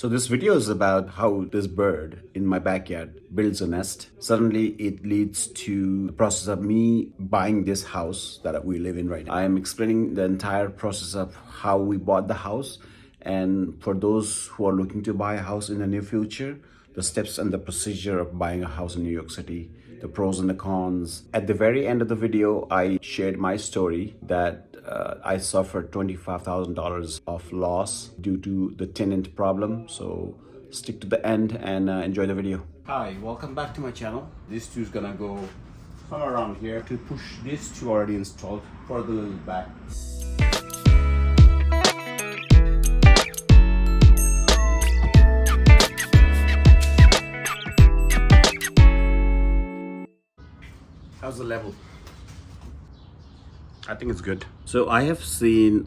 So this video is about how this bird in my backyard builds a nest. Suddenly it leads to the process of me buying this house that we live in right now. I am explaining the entire process of how we bought the house, and for those who are looking to buy a house in the near future, the steps and the procedure of buying a house in New York City, the pros and the cons. At the very end of the video, I shared my story that I suffered $25,000 of loss due to the tenant problem. So stick to the end and enjoy the video. Hi, welcome back to my channel. This two is gonna go from around here to push these two already installed further a little back. How's the level? I think it's good. So I have seen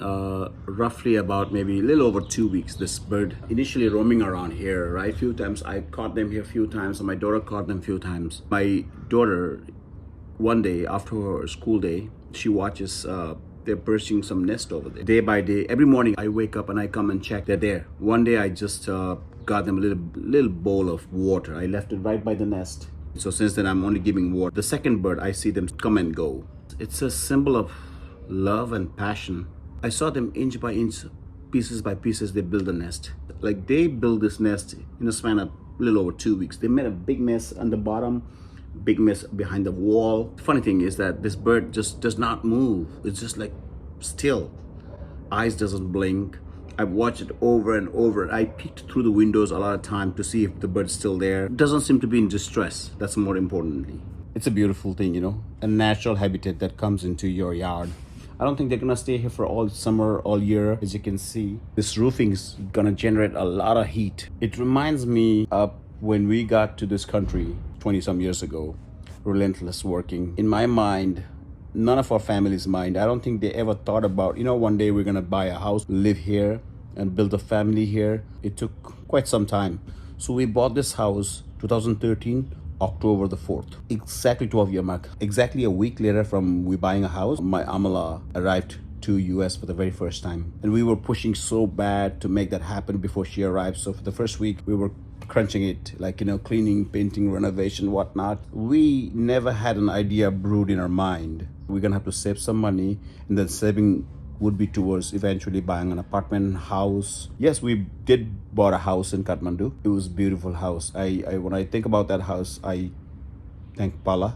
roughly about maybe a little over 2 weeks this bird initially roaming around here, right? Few times I caught them here a few times, and my daughter caught them a few times. My daughter, one day after her school day, she watches they're bursting some nest over there. Day by day, every morning I wake up and I come and check they're there. One day I just got them a little bowl of water. I left it right by the nest. So since then I'm only giving water. The second bird, I see them come and go. It's a symbol of love and passion. I saw them inch by inch, pieces by pieces, they build a nest. Like they build this nest in a span of a little over 2 weeks. They made a big mess on the bottom, big mess behind the wall. The funny thing is that this bird just does not move. It's just like still. Eyes doesn't blink. I've watched it over and over. I peeked through the windows a lot of time to see if the bird's still there. It doesn't seem to be in distress. That's more importantly. It's a beautiful thing, you know, a natural habitat that comes into your yard. I don't think they're gonna stay here for all summer, all year. As you can see, this roofing is gonna generate a lot of heat. It reminds me of when we got to this country 20 some years ago, relentless working. In my mind, none of our family's mind, I don't think they ever thought about, you know, one day we're gonna buy a house, live here and build a family here. It took quite some time. So we bought this house 2013, October the 4th, exactly 12-year mark. Exactly a week later from we buying a house, my Amala arrived to US for the very first time. And we were pushing so bad to make that happen before she arrived. So for the first week, we were crunching it, like, you know, cleaning, painting, renovation, whatnot. We never had an idea brewed in our mind. We're gonna have to save some money, and then saving would be towards eventually buying an apartment, house. Yes, we did bought a house in Kathmandu. It was a beautiful house. I when I think about that house, I thank Pala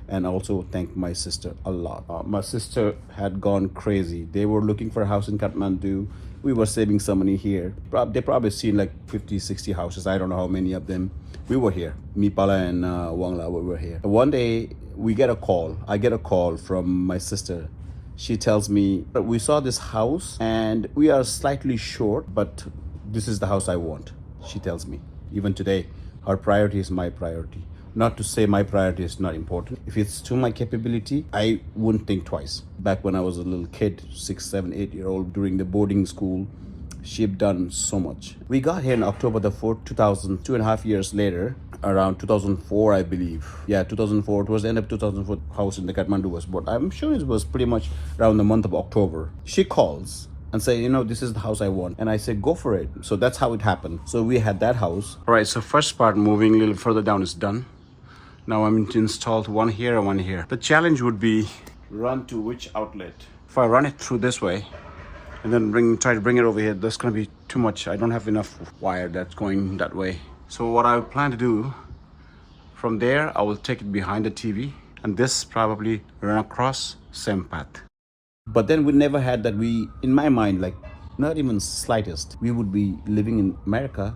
and also thank my sister a lot. My sister had gone crazy. They were looking for a house in Kathmandu. We were saving some money here. They probably seen like 50, 60 houses. I don't know how many of them. We were here. Me, Pala, and Wangla, we were here. One day, we get a call. I get a call from my sister. She tells me, we saw this house and we are slightly short, but this is the house I want. She tells me, even today, her priority is my priority. Not to say my priority is not important. If it's to my capability, I wouldn't think twice. Back when I was a little kid, 6, 7, 8-year-old, during the boarding school, she'd done so much. We got here on October the 4th, 2000, 2.5 years later, around 2004, I believe. Yeah, 2004, it was the end of 2004, house in the Kathmandu was bought. I'm sure it was pretty much around the month of October. She calls and say, you know, this is the house I want. And I said, go for it. So that's how it happened. So we had that house. All right, so first part, moving a little further down, is done. Now I'm to install one here and one here. The challenge would be run to which outlet. If I run it through this way and then try to bring it over here, that's gonna be too much. I don't have enough wire that's going that way. So what I plan to do, from there, I will take it behind the TV and this probably run across same path. But then we never had that in my mind, like not even slightest, we would be living in America,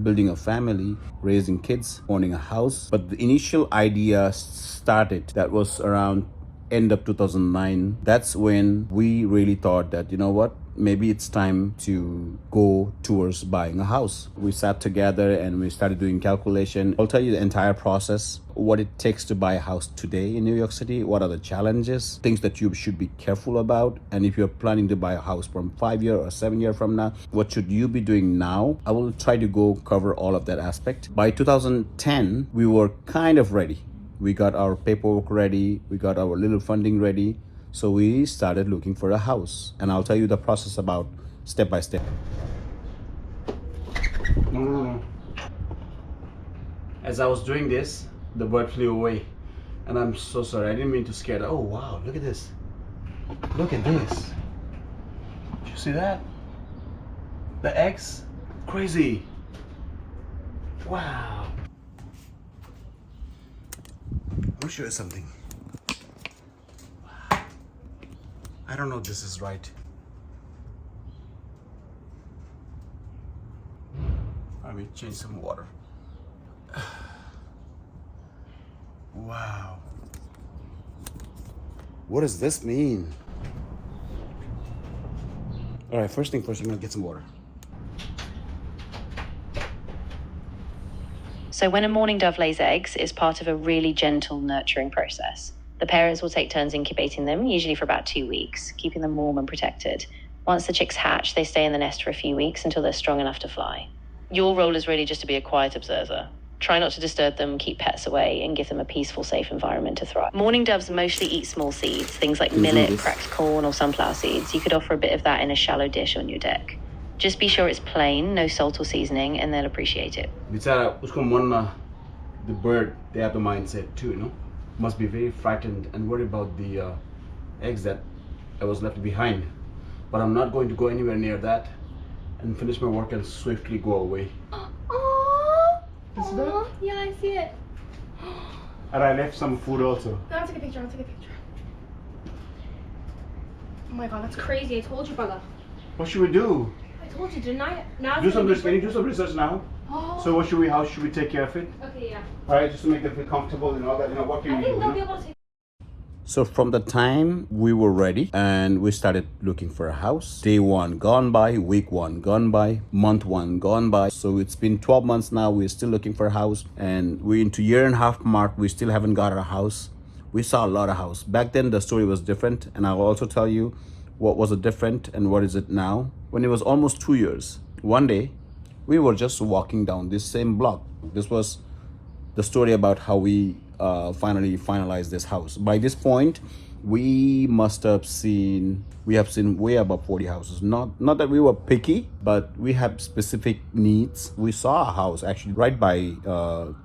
building a family, raising kids, owning a house. But the initial idea started, that was around end of 2009. That's when we really thought that, you know what, maybe it's time to go towards buying a house. We sat together and we started doing calculation. I'll tell you the entire process, what it takes to buy a house today in New York City, what are the challenges, things that you should be careful about, and if you're planning to buy a house from 5 year or 7 year from now, what should you be doing now? I will try to go cover all of that aspect. By 2010, we were kind of ready. We got our paperwork ready, we got our little funding ready. So we started looking for a house, and I'll tell you the process about step by step. No. As I was doing this, the bird flew away. And I'm so sorry, I didn't mean to scare it. Oh wow, look at this. Look at this. Did you see that? The eggs? Crazy. Wow. Let me show you something. Wow. I don't know if this is right. Let me change some water. Wow. What does this mean? All right, first thing first, I'm gonna get some water. So when a mourning dove lays eggs, it's part of a really gentle nurturing process. The parents will take turns incubating them, usually for about 2 weeks, keeping them warm and protected. Once the chicks hatch, they stay in the nest for a few weeks until they're strong enough to fly. Your role is really just to be a quiet observer. Try not to disturb them, keep pets away, and give them a peaceful, safe environment to thrive. Mourning doves mostly eat small seeds, things like millet, cracked corn, or sunflower seeds. You could offer a bit of that in a shallow dish on your deck. Just be sure it's plain, no salt or seasoning, and they'll appreciate it. Bichara, usko man the bird, they have the mindset too, you know. Must be very frightened and worried about the eggs that I was left behind. But I'm not going to go anywhere near that and finish my work and swiftly go away. Aww, yeah, I see it. And I left some food also. I'll take a picture, Oh my god, that's crazy. I told you, Bala. What should we do? I told you, didn't I? Now Can you do some research now? Oh. So how should we take care of it? Okay, yeah. Alright, just to make them feel comfortable and all that, you know, what can I we think do? they'll be able to take. So from the time we were ready and we started looking for a house, day one gone by, week one gone by, month one gone by. So it's been 12 months now, we're still looking for a house, and we're into year and a half mark, we still haven't got a house. We saw a lot of house. Back then the story was different, and I'll also tell you what was it different and what is it now. When it was almost 2 years, one day we were just walking down this same block. This was the story about how we finally finalized this house. By this point, we have seen way above 40 houses. Not that we were picky, but we have specific needs. We saw a house actually right by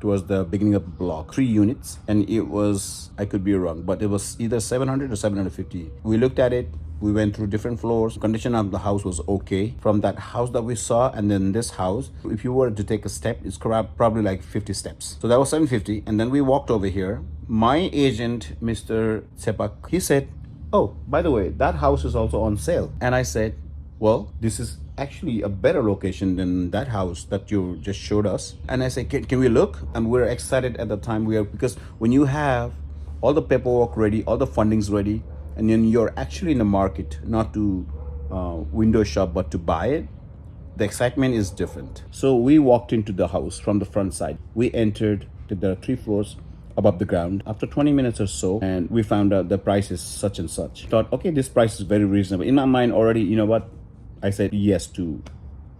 towards the beginning of the block, 3 units, and it was, I could be wrong, but it was either 700 or 750. We looked at it. We went through different floors. Condition of the house was okay. From that house that we saw, and then this house, if you were to take a step, it's probably like 50 steps. So that was 750. And then we walked over here. My agent, Mr. Sepak, he said, oh, by the way, that house is also on sale. And I said, well, this is actually a better location than that house that you just showed us. And I said, can we look? And we're excited at the time. Because when you have all the paperwork ready, all the fundings ready, and then you're actually in the market, not to window shop, but to buy it, the excitement is different. So we walked into the house from the front side. We entered, there are 3 floors above the ground. After 20 minutes or so, and we found out the price is such and such. Thought, okay, this price is very reasonable. In my mind already, you know what? I said yes to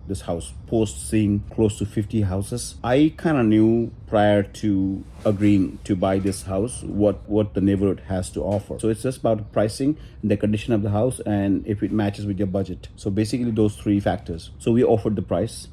this house. Post seeing close to 50 houses, I kind of knew prior to agreeing to buy this house what the neighborhood has to offer. So it's just about pricing, the condition of the house, and if it matches with your budget. So basically those 3 factors. So we offered the price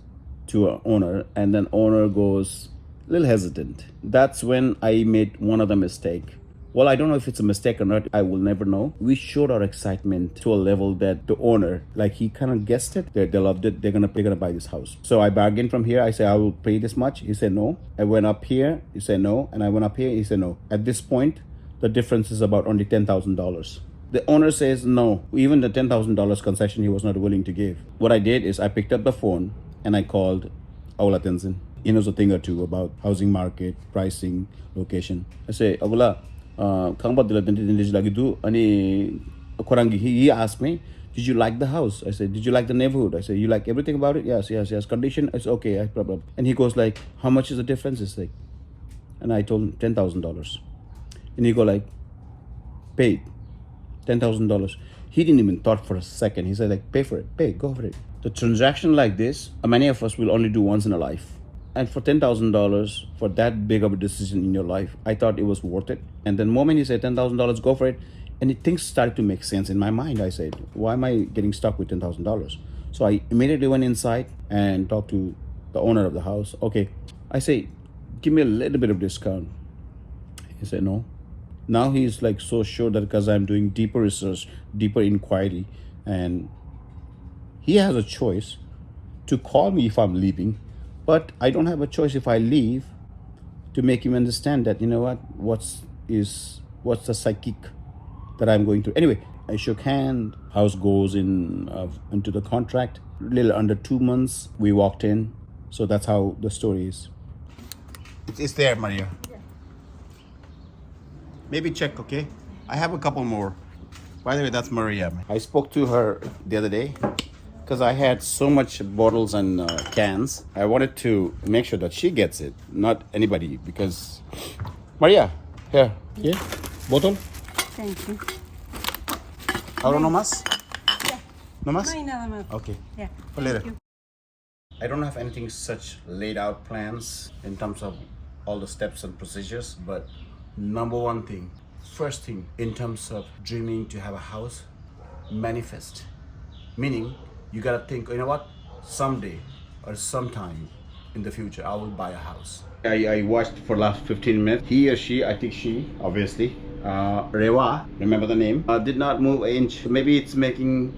to our owner, and then owner goes a little hesitant. That's when I made one of the mistake. Well, I don't know if it's a mistake or not. I will never know. We showed our excitement to a level that the owner, like, he kind of guessed it. They loved it. They're gonna buy this house. So I bargained from here. I said, I will pay this much. He said no. I went up here. He said no. And I went up here. He said no. At this point, the difference is about only $10,000. The owner says no. Even the $10,000 concession he was not willing to give. What I did is I picked up the phone and I called Aula Tenzin. He knows a thing or two about housing market, pricing, location. I say, Aula, he asked me, did you like the house? I said, did you like the neighborhood? I said, you like everything about it? Yes. Condition, it's okay. I problem. And he goes like, how much is the difference? It's like, and I told him $10,000. And he go like, paid $10,000. He didn't even thought for a second. He said like, pay for it, go for it. The transaction like this, many of us will only do once in a life. And for $10,000, for that big of a decision in your life, I thought it was worth it. And then the moment he said $10,000, go for it, and things started to make sense in my mind. I said, why am I getting stuck with $10,000? So I immediately went inside and talked to the owner of the house. Okay, I say, give me a little bit of discount. He said no. Now he's like so sure that because I'm doing deeper research, deeper inquiry, and he has a choice to call me if I'm leaving, but I don't have a choice if I leave to make him understand that, you know what's the psychic that I'm going through. Anyway, I shook hand. House goes into the contract. A little under 2 months, we walked in. So that's how the story is. It's there, Maria. Yeah. Maybe check, okay? I have a couple more. By the way, that's Maria. I spoke to her the other day because I had so much bottles and cans. I wanted to make sure that she gets it, not anybody, because Maria, here, yeah, bottle. Thank you. Ahora no más? Yeah. No más? No hay nada más. Okay. Yeah. For later. Thank you. I don't have anything such laid out plans in terms of all the steps and procedures, but number one thing, first thing, in terms of dreaming to have a house, manifest. Meaning, you gotta think, you know what, someday or sometime in the future, I will buy a house. I watched for last 15 minutes. He or she, I think she, obviously, Rewa, remember the name, did not move an inch. Maybe it's making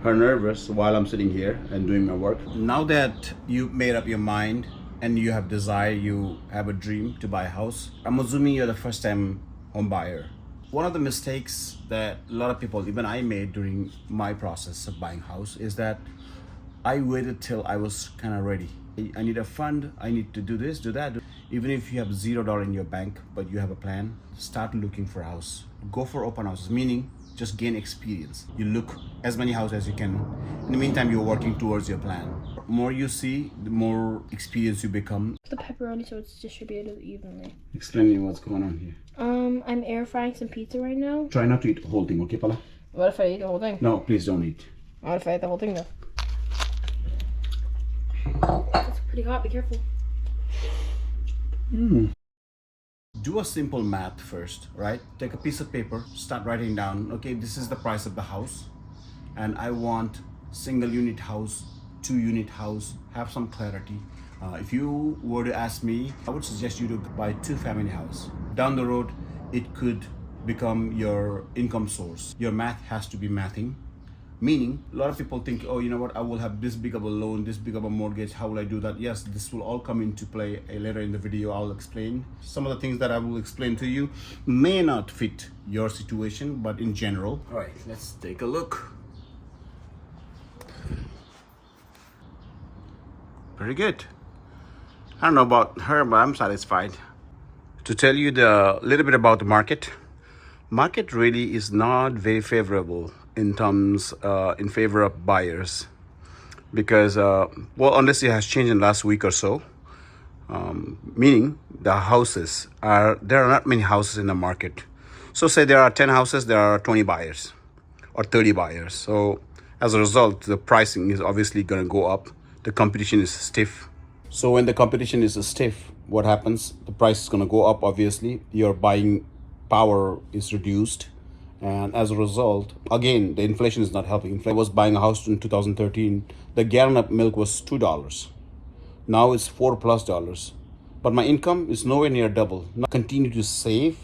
her nervous while I'm sitting here and doing my work. Now that you made up your mind and you have desire, you have a dream to buy a house, I'm assuming you're the first time home buyer. One of the mistakes that a lot of people, even I made during my process of buying a house, is that I waited till I was kind of ready. I need a fund, I need to do this, do that. Even if you have $0 in your bank, but you have a plan, start looking for a house. Go for open houses, meaning just gain experience. You look as many houses as you can. In the meantime, you're working towards your plan. The more you see, the more experience you become. The pepperoni so it's distributed evenly. Explain me what's going on here. I'm air frying some pizza right now. Try not to eat the whole thing, okay, Pala? What if I eat the whole thing? No, please don't eat. What if I eat the whole thing though? It's pretty hot, be careful. Do a simple math first, right? Take a piece of paper, start writing down, okay, this is the price of the house, and I want single unit house, 2 unit house, have some clarity. If you were to ask me, I would suggest you to buy 2-family house. Down the road, it could become your income source. Your math has to be mathing. Meaning, a lot of people think, oh, you know what, I will have this big of a loan, this big of a mortgage, how will I do that? Yes, this will all come into play later in the video. I'll explain. Some of the things that I will explain to you may not fit your situation, but in general. All right, let's take a look. Very good. I don't know about her, but I'm satisfied. To tell you the little bit about the market really is not very favorable in terms in favor of buyers, because well, unless it has changed in the last week or so, meaning the houses there are not many houses in the market. So say there are 10 houses, there are 20 buyers or 30 buyers. So as a result, the pricing is obviously going to go up. The competition is stiff. So when the competition is stiff, what happens? The price is going to go up. Obviously, your buying power is reduced. And as a result, again, the inflation is not helping. I was buying a house in 2013. The gallon of milk was $2. Now it's $4+. But my income is nowhere near double. Now continue to save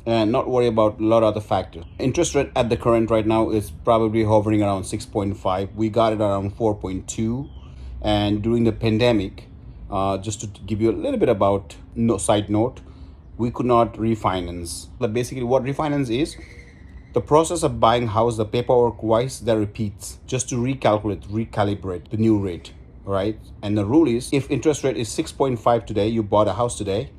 and not worry about a lot of other factors. Interest rate at the current right now is probably hovering around 6.5. We got it around 4.2. And during the pandemic, just to give you a little bit about side note, we could not refinance. But basically what refinance is, the process of buying a house, the paperwork wise, that repeats just to recalibrate the new rate, right? And the rule is, if interest rate is 6.5 today, you bought a house today,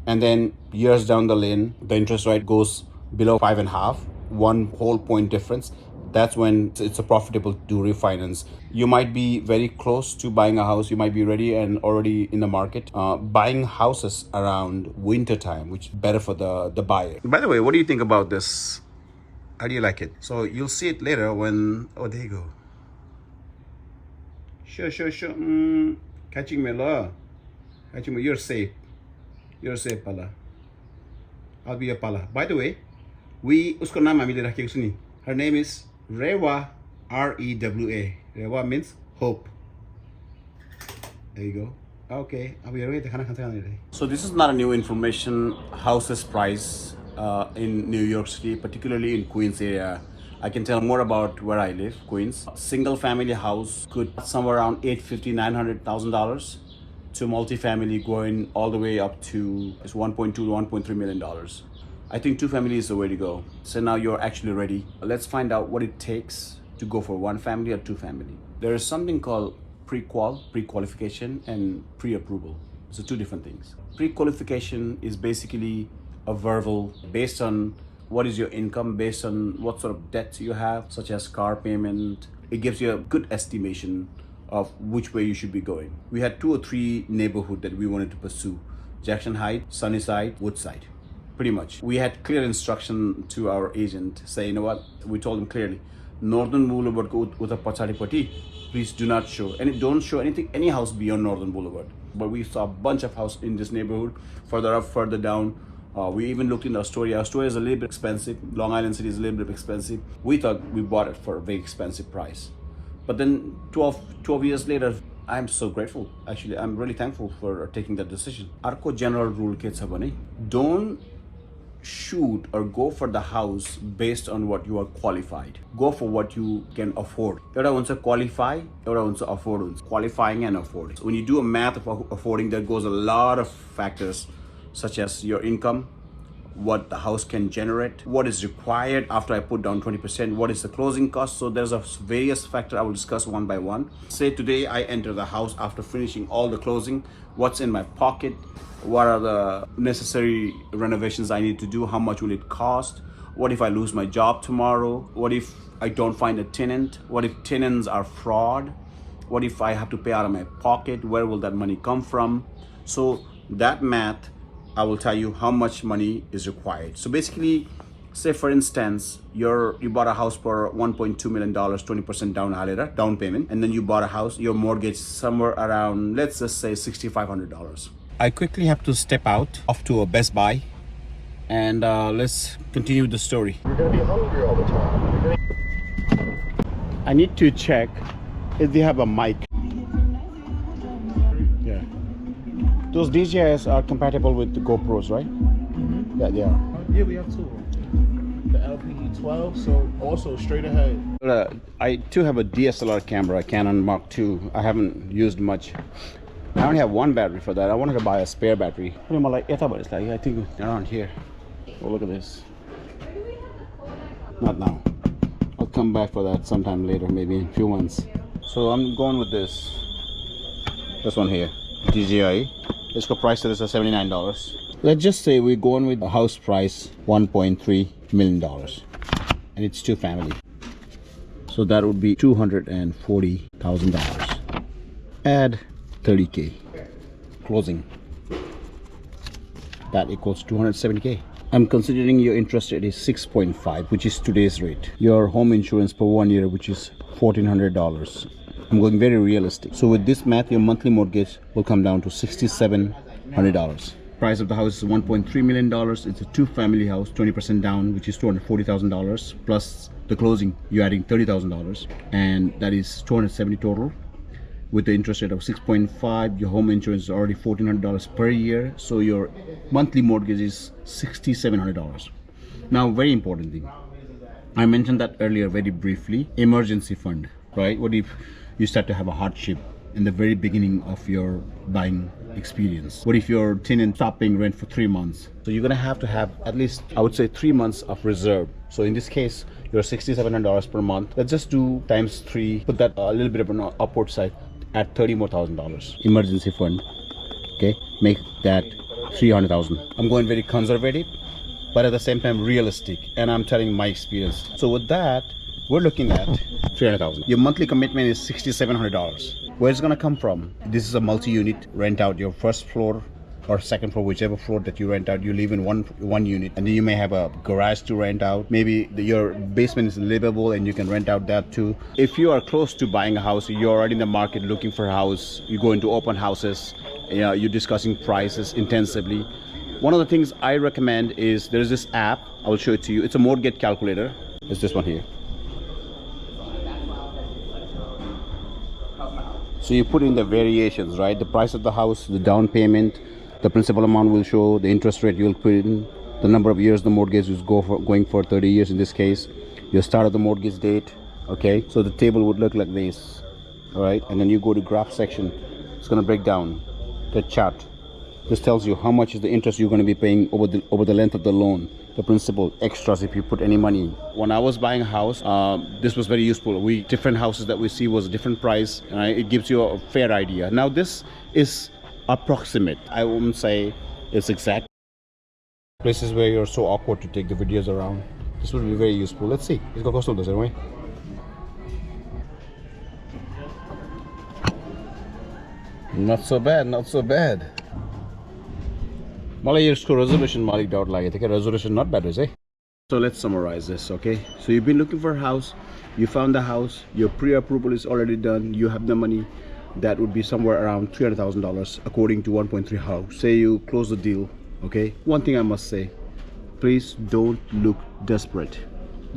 and then years down the lane, the interest rate goes below 5.5, 1 whole point difference, that's when it's a profitable to do refinance. You might be very close to buying a house, you might be ready and already in the market. Buying houses around winter time, which is better for the buyer. By the way, what do you think about this? How do you like it? So you'll see it later when, oh, there you go. Sure. Catching me, la. Catching me, you're safe. You're safe, Pala. I'll be a Pala. By the way, usko naam amile rakhe usni. Her name is Rewa, R-E-W-A. Rewa means hope. There you go. Okay. So this is not a new information. Houses price in New York City, particularly in Queens area. I can tell more about where I live, Queens. A single family house could somewhere around $850,000-$900,000 to multifamily going all the way up to $1.2 to $1.3 million. I think two family is the way to go. So now you're actually ready. Let's find out what it takes to go for one family or two family. There is something called pre-qualification and pre-approval. So two different things. Pre-qualification is basically a verbal based on what is your income, based on what sort of debt you have, such as car payment. It gives you a good estimation of which way you should be going. We had 2 or 3 neighborhoods that we wanted to pursue: Jackson Heights, Sunnyside, Woodside. Pretty much. We had clear instruction to our agent, say, you know what, we told him clearly, Northern Boulevard ko uta pachadi pati, please do not show, and don't show anything, any house beyond Northern Boulevard. But we saw a bunch of house in this neighborhood, further up, further down. We even looked in Astoria. Astoria is a little bit expensive. Long Island City is a little bit expensive. We thought we bought it for a very expensive price. But then 12 years later, I'm so grateful. Actually, I'm really thankful for taking that decision. Arko general rule ke cha bhane, don't shoot or go for the house based on what you are qualified. Go for what you can afford. Euta huncha qualify, euta huncha afford. Qualifying and afford. So when you do a math of affording, there goes a lot of factors, such as your income, what the house can generate, what is required after I put down 20%, what is the closing cost. So there's a various factors I will discuss one by one. Say today I enter the house after finishing all the closing, what's in my pocket, what are the necessary renovations I need to do, how much will it cost, what if I lose my job tomorrow, what if I don't find a tenant, what if tenants are fraud, what if I have to pay out of my pocket, where will that money come from. So that math, I will tell you how much money is required. So basically, say for instance, you bought a house for $1.2 million, 20% down payment, and then you bought a house, your mortgage somewhere around, let's just say $6,500. I quickly have to step out off to a Best Buy, and let's continue the story. You're gonna be hungry all the time. I need to check if they have a mic. Yeah. Those DJIs are compatible with the GoPros, right? Mm-hmm. Yeah, they are. Yeah, we have 2. The LPE12, so also straight ahead. I too have a DSLR camera, Canon Mark II. I haven't used much. I only have 1 battery for that. I wanted to buy a spare battery. I think around here. Oh, look at this. Not now. I'll come back for that sometime later, maybe in a few months. So I'm going with this one here, DJI. It's got price to this at $79. Let's just say we're going with a house price $1.3 million, and it's 2 family. So that would be $240,000. Add 30K closing. That equals 270K. I'm considering your interest rate is 6.5, which is today's rate. Your home insurance per 1 year, which is $1,400. I'm going very realistic. So with this math, your monthly mortgage will come down to $6,700. Price of the house is $1.3 million. It's a 2-family house, 20% down, which is $240,000, plus the closing, you're adding $30,000, and that is $270 total. With the interest rate of 6.5, your home insurance is already $1,400 per year, so your monthly mortgage is $6,700. Now, very important thing, I mentioned that earlier very briefly, emergency fund, right? What if you start to have a hardship in the very beginning of your buying experience? What if your tenant stopped paying rent for 3 months? So you're gonna have to have at least, I would say, 3 months of reserve. So in this case, you're $6,700 per month. Let's just do times 3, put that a little bit of an upward side, at $30,000 more. Emergency fund, okay, make that 300,000. I'm going very conservative, but at the same time realistic, and I'm telling my experience. So with that, we're looking at 300,000. Your monthly commitment is $6,700. Where it's gonna come from? This is a multi-unit rent out. Your first floor or second floor, whichever floor that you rent out, you live in one unit, and then you may have a garage to rent out. Maybe your basement is livable and you can rent out that too. If you are close to buying a house, you're already in the market looking for a house, you go into open houses, you're discussing prices intensively. One of the things I recommend is there's this app, I will show it to you. It's a mortgage calculator. It's this one here. So you put in the variations, right? The price of the house, the down payment, the principal amount will show, the interest rate you'll put in, the number of years the mortgage is going for 30 years in this case, your start of the mortgage date. Okay, so the table would look like this. All right, and then you go to graph section. It's going to break down the chart. This tells you how much is the interest you're going to be paying over the length of the loan, the principal, extras if you put any money. When I was buying a house, this was very useful. Different houses that we see was a different price, and it gives you a fair idea. Now this is approximate. I wouldn't say it's exact. Places where you're so awkward to take the videos around. This would be very useful. Let's see. It's going to cost us anyway. Not so bad, not so bad. Resolution doubt resolution not bad, is it? So let's summarize this, okay? So you've been looking for a house, you found the house, your pre-approval is already done, you have the money. That would be somewhere around $300,000 according to 1.3 house. Say you close the deal, okay? One thing I must say, please don't look desperate.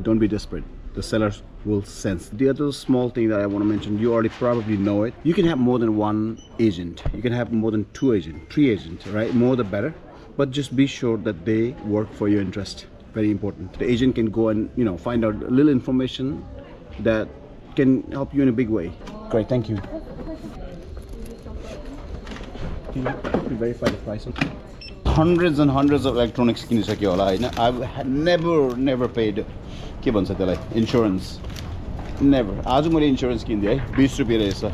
Don't be desperate. The sellers will sense. The other small thing that I want to mention, you already probably know it. You can have more than one agent. You can have more than 2 agents, 3 agents, right? More the better. But just be sure that they work for your interest. Very important. The agent can go and find out a little information that can help you in a big way. Great, thank you. Can you verify the price? Hundreds and hundreds of electronics in this. I've never paid insurance. Never. आज मैले insurance किन दिए 20 रुपैयाँ रहेछ.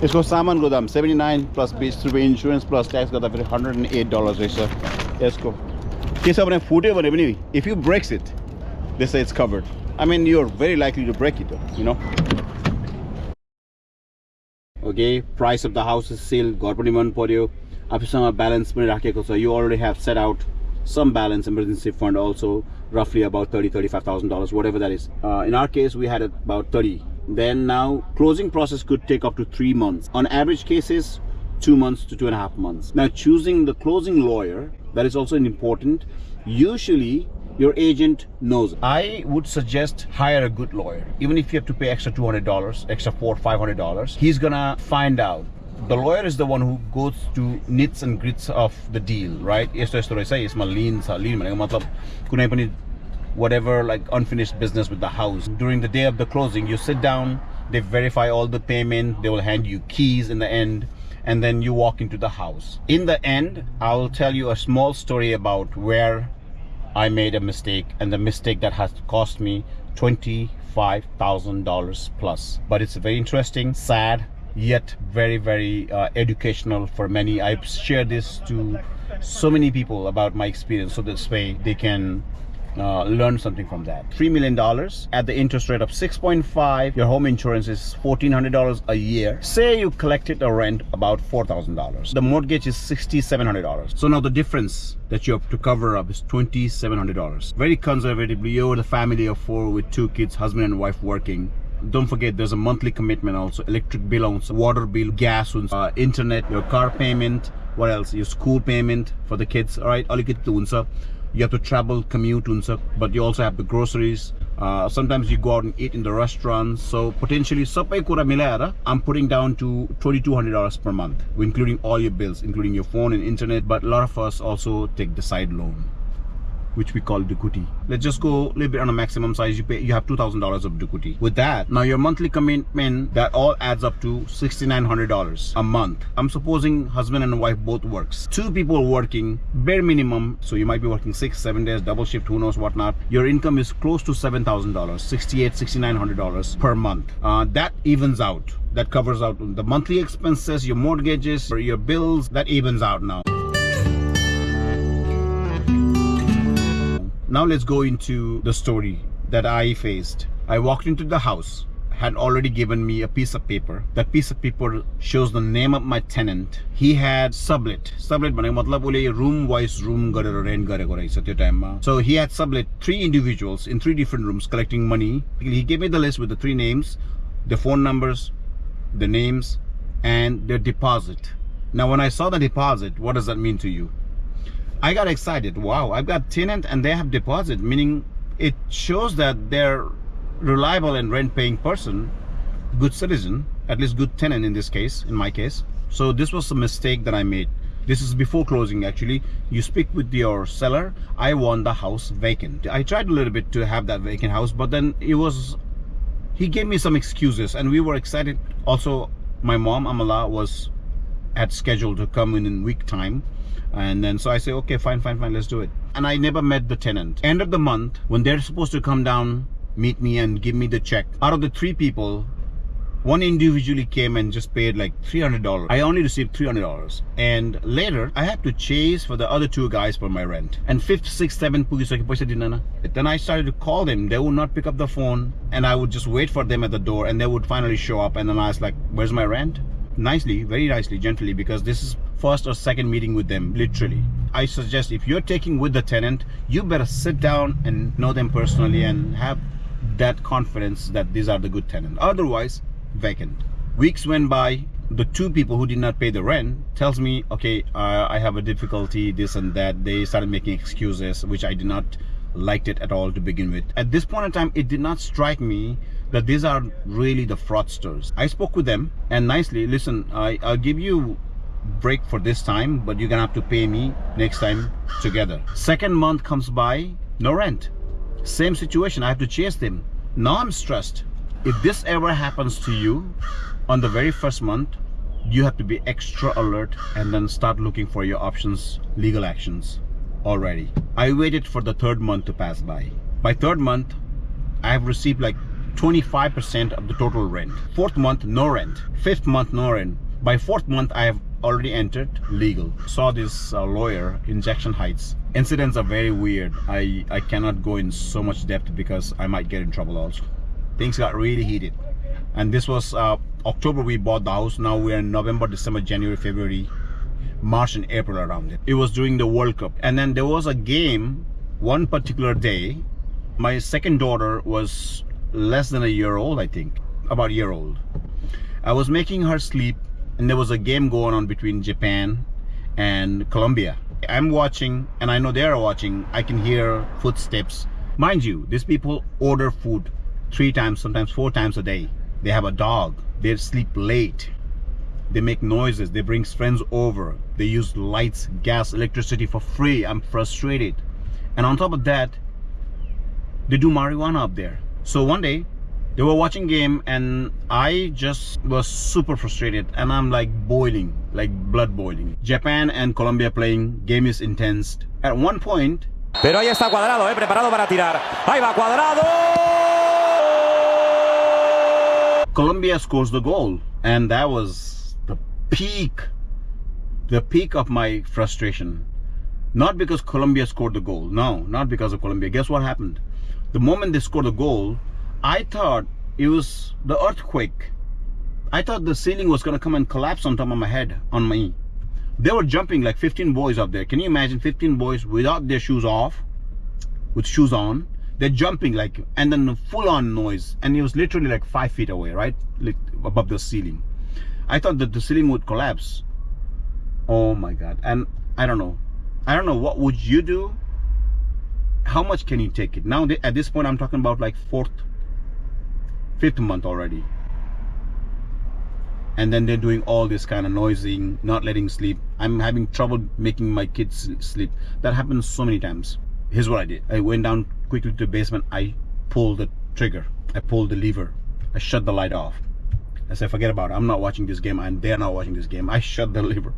यसको सामान गोदाम 79 plus 20 रुपैयाँ insurance plus tax गर्दा फेरि $108 रहेछ. यसको के छ भने फुट्यो भने पनि if you breaks it, they say it's covered. I mean, you're very likely to break it, Okay, price of the house is still घर पनि मन पर्यो. आफूसँग balance पनि राखेको छ. You already have set out some balance emergency fund also, roughly about $35,000, whatever that is. In our case, we had about 30. Then now closing process could take up to 3 months. On average cases, 2 months to 2.5 months. Now choosing the closing lawyer, that is also important. Usually your agent knows. I would suggest hire a good lawyer. Even if you have to pay extra $200, extra $400-500, he's gonna find out. The lawyer is the one who goes to nits and grits of the deal, right? Whatever, like unfinished business with the house. During the day of the closing, you sit down, they verify all the payment, they will hand you keys in the end, and then you walk into the house. In the end, I will tell you a small story about where I made a mistake, and the mistake that has cost me $25,000 plus. But it's very interesting, sad, yet very educational for many. I've shared this to so many people about my experience, so this way they can learn something from that. $3 million at the interest rate of 6.5. Your home insurance is $1,400 a year. Say you collected a rent about $4,000. The mortgage is $6,700. So now the difference that you have to cover up is $2,700. Very conservatively, you're the family of 4 with 2 kids, husband and wife working. Don't forget, there's a monthly commitment also. Electric bill also, water bill, gas, internet, your car payment, what else? Your school payment for the kids, all right? You have to travel, commute, but you also have the groceries. Sometimes you go out and eat in the restaurants. So potentially, I'm putting down to $2,200 per month, including all your bills, including your phone and internet. But a lot of us also take the side loan, which we call dukuti. Let's just go a little bit on a maximum size. You have $2,000 of dukuti. With that, now your monthly commitment, that all adds up to $6,900 a month. I'm supposing husband and wife both works. 2 people working, bare minimum. So you might be working 6-7 days, double shift, who knows what not. Your income is close to $7,000, $6,900 per month. That evens out. That covers out the monthly expenses, your mortgages, or your bills. That evens out now. Now let's go into the story that I faced. I walked into the house, had already given me a piece of paper. That piece of paper shows the name of my tenant. He had sublet. Sublet bhaneko matlab ule room wise room garera rent gareko raheछ त्यो टाइममा. So he had sublet 3 individuals in 3 different rooms collecting money. He gave me the list with the 3 names, the phone numbers, the names, and their deposit. Now when I saw the deposit, what does that mean to you? I got excited. Wow, I've got tenant and they have deposit, meaning it shows that they're reliable and rent-paying person, good citizen, at least good tenant in this case, in my case. So this was a mistake that I made. This is before closing actually. You speak with your seller. I want the house vacant. I tried a little bit to have that vacant house, but then he gave me some excuses and we were excited. Also, my mom, Amala, had scheduled to come in week time. And then so I say, okay, fine, let's do it. And I never met the tenant. End of the month, when they're supposed to come down, meet me and give me the check, out of the 3 people, one individually came and just paid like $300. I only received $300. And later, I had to chase for the other 2 guys for my rent. And 5th, 6th, 7th, then I started to call them. They would not pick up the phone. And I would just wait for them at the door. And they would finally show up. And then I was like, where's my rent? Nicely, very nicely, gently, because this is first or second meeting with them, literally. I suggest if you're taking with the tenant, you better sit down and know them personally and have that confidence that these are the good tenants. Otherwise, vacant. Weeks went by. The 2 people who did not pay the rent tells me, okay, I have a difficulty, this and that. They started making excuses, which I did not liked it at all to begin with. At this point in time, it did not strike me that these are really the fraudsters. I spoke with them and nicely, listen, I'll give you break for this time, but you're gonna have to pay me next time together. Second month comes by, no rent. Same situation, I have to chase them. Now I'm stressed. If this ever happens to you on the very first month, you have to be extra alert and then start looking for your options, legal actions already. I waited for the 3rd month to pass by. By 3rd month, I have received like 25% of the total rent. 4th month, no rent. 5th month, no rent. By 4th month, I have already entered legal. Saw this lawyer in Jackson Heights. Incidents are very weird. I cannot go in so much depth because I might get in trouble also. Things got really heated. And this was October we bought the house. Now we're in November, December, January, February, March and April around it. It was during the World Cup. And then there was a game one particular day. My second daughter was less than a year old, I think. About a year old. I was making her sleep and there was a game going on between Japan and Colombia. I'm watching and I know they're watching. I can hear footsteps. Mind you, these people order food 3 times, sometimes 4 times a day. They have a dog. They sleep late. They make noises. They bring friends over. They use lights, gas, electricity for free. I'm frustrated. And on top of that, they do marijuana up there. So one day, they were watching game and I just was super frustrated and I'm like boiling, like blood boiling. Japan and Colombia playing, game is intense. At one point... Pero ahí está Cuadrado, preparado para tirar. Ahí va Cuadrado! Colombia scores the goal and that was the peak of my frustration. Not because Colombia scored the goal. No, not because of Colombia. Guess what happened? The moment they scored the goal, I thought it was the earthquake. I thought the ceiling was going to come and collapse on top of my head, on me. They were jumping like 15 boys up there. Can you imagine 15 boys without their shoes off, with shoes on? They're jumping like, and then full-on noise. And it was literally like 5 feet away, right? Like above the ceiling. I thought that the ceiling would collapse. Oh my God. And I don't know. What would you do? How much can you take it? Now, at this point, I'm talking about like 5th month already. And then they're doing all this kind of noising, not letting sleep. I'm having trouble making my kids sleep. That happens so many times. Here's what I did. I went down quickly to the basement. I pulled the trigger. I pulled the lever. I shut the light off. I said, forget about it. I'm not watching this game and they're not watching this game. I shut the lever.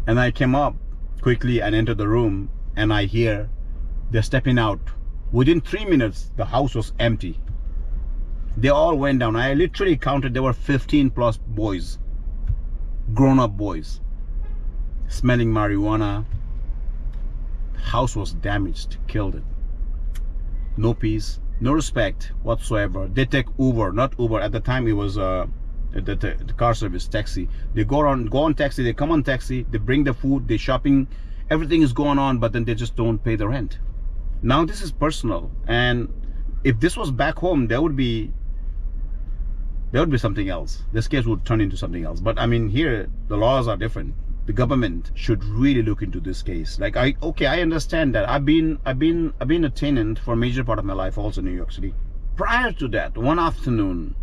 And I came up quickly and entered the room and I hear they're stepping out. Within 3 minutes, the house was empty. They all went down. I literally counted, there were 15 plus boys, grown-up boys, smelling marijuana. House was damaged, killed it. No peace, no respect whatsoever. They take Uber, not Uber. At the time, it was the car service, taxi. They go on taxi, they come on taxi, they bring the food, they shopping, everything is going on, but then they just don't pay the rent. Now this is personal, and if this was back home, there would be something else. This case would turn into something else. But I mean, here the laws are different. The government should really look into this case. Like I understand that. I've been a tenant for a major part of my life, also in New York City. Prior to that, one afternoon,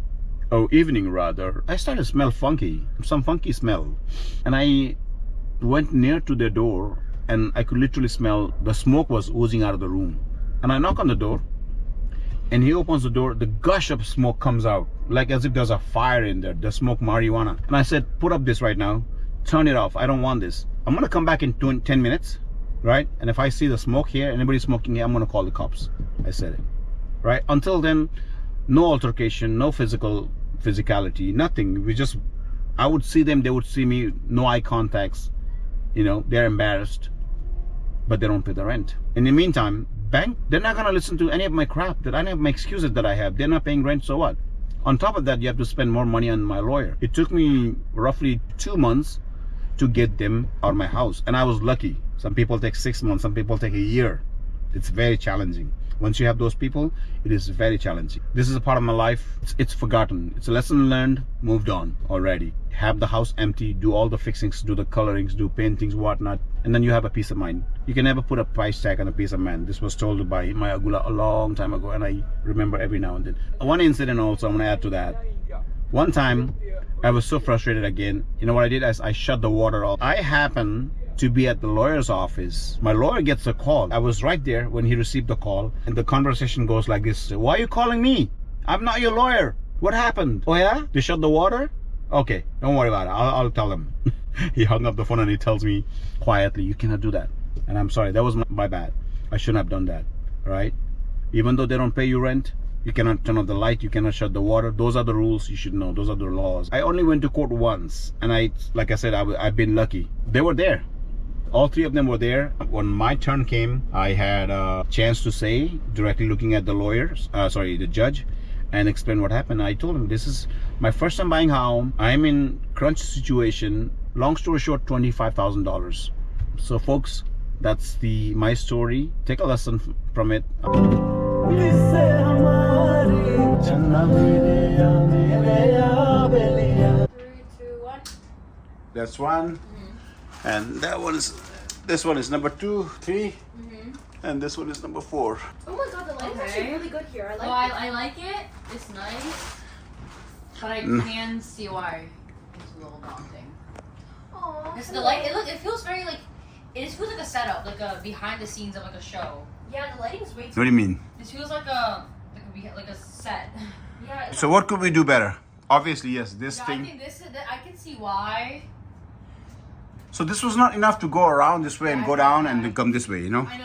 evening rather, I started to smell funky, some funky smell. And I went near to their door and I could literally smell the smoke was oozing out of the room. And I knock on the door and he opens the door, the gush of smoke comes out, like as if there's a fire in there, the smoke marijuana. And I said, put up this right now, turn it off, I don't want this. I'm gonna come back in 10 minutes, right? And if I see the smoke here, anybody smoking here, I'm gonna call the cops. I said it, right? Until then, no altercation, no physicality, nothing. I would see them, they would see me, no eye contacts, you know, they're embarrassed, but they don't pay the rent. In the meantime, bank, they're not gonna listen to any of my crap, that any of my excuses that I have. They're not paying rent, so what? On top of that, you have to spend more money on my lawyer. It took me roughly 2 months to get them out of my house, and I was lucky. Some people take 6 months, some people take a year. It's very challenging. Once you have those people, it is very challenging. This is a part of my life. It's forgotten. It's a lesson learned, moved on already. Have the house empty, do all the fixings, do the colorings, do paintings, whatnot, and then you have a peace of mind. You can never put a price tag on a peace of mind. This was told by my agula a long time ago, and I remember every now and then. One incident also, I'm gonna add to that. One time, I was so frustrated again. You know what I did? I shut the water off. I happened to be at the lawyer's office. My lawyer gets a call. I was right there when he received the call, and the conversation goes like this. Why are you calling me? I'm not your lawyer. What happened? Oh yeah? They shut the water? Okay, don't worry about it. I'll tell them. He hung up the phone and he tells me quietly, you cannot do that. And I'm sorry, that was my bad. I shouldn't have done that, right? Even though they don't pay you rent, you cannot turn off the light, you cannot shut the water. Those are the rules you should know. Those are the laws. I only went to court once, and like I said, I've been lucky. They were there. All three of them were there. When my turn came, I had a chance to say, directly looking at the the judge, and explain what happened. I told him, this is my first time buying a home. I'm in crunch situation. Long story short, $25,000. So folks, that's my story. Take a lesson from it. 3, 2, 1. That's one. And this one is number 2, 3. And this one is number 4. Oh my god, the lighting's actually really good here. I like it. I like it. It's nice. But I can see why it's a little daunting. Aww. Because the light, it feels very like, it feels like a setup, like a behind the scenes of like a show. Yeah, the lighting's way too. What do you mean? This feels like a set. Yeah. So what could we do better? Obviously, yes, this Yeah, thing. I think I can see why. So this was not enough to go around this way and go down and then come this way, you know? I know,